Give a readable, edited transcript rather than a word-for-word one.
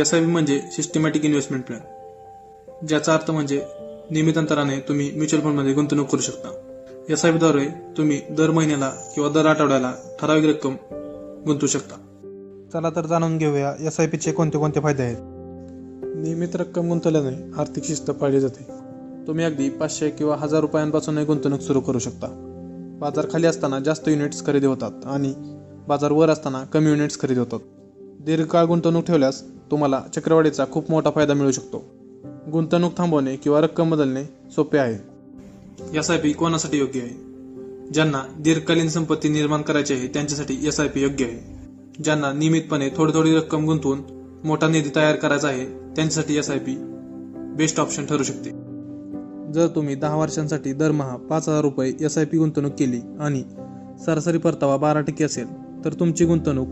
SIP म्हणजे systematic investment plan, ज्याचा अर्थ म्हणजे नियमित अंतराने तुम्ही म्युच्युअल फंडमध्ये गुंतवणूक करू शकता. SIP द्वारे तुम्ही दर महिन्याला किंवा दर आठवड्याला ठराविक रक्कम गुंतवू शकता. चला तर जाणून घेऊया SIP चे कोणते कोणते फायदे आहेत. नियमित रक्कम गुंतवल्याने आर्थिक शिस्त पाळली जाते. तुम्ही अगदी 500 किंवा 1000 रुपयांपासूनही गुंतवणूक सुरू करू शकता. बाजार खाली असताना जास्त युनिट्स खरेदी होतात आणि बाजार वर असताना कमी युनिट्स खरेदी होतात. दीर्घकाळ गुंतवणूक ठेवल्यास तुम्हाला चक्रवाढीचा खूप मोठा फायदा मिळू शकतो. गुंतवणूक थांबवणे किंवा रक्कम बदलणे सोपे आहे. SIP कोणासाठी योग्य आहे? ज्यांना दीर्घकालीन संपत्ती निर्माण करायची आहे त्यांच्यासाठी SIP योग्य आहे. ज्यांना नियमितपणे थोडी रक्कम गुंतवून मोठा निधी तयार करायचा आहे त्यांच्यासाठी SIP बेस्ट ऑप्शन ठरू शकते. जर तुम्ही 10 वर्षांसाठी दरमहा 5,000 रुपये SIP गुंतवणूक केली आणि सरासरी परतावा 12% असेल तर तुमची गुंतवणूक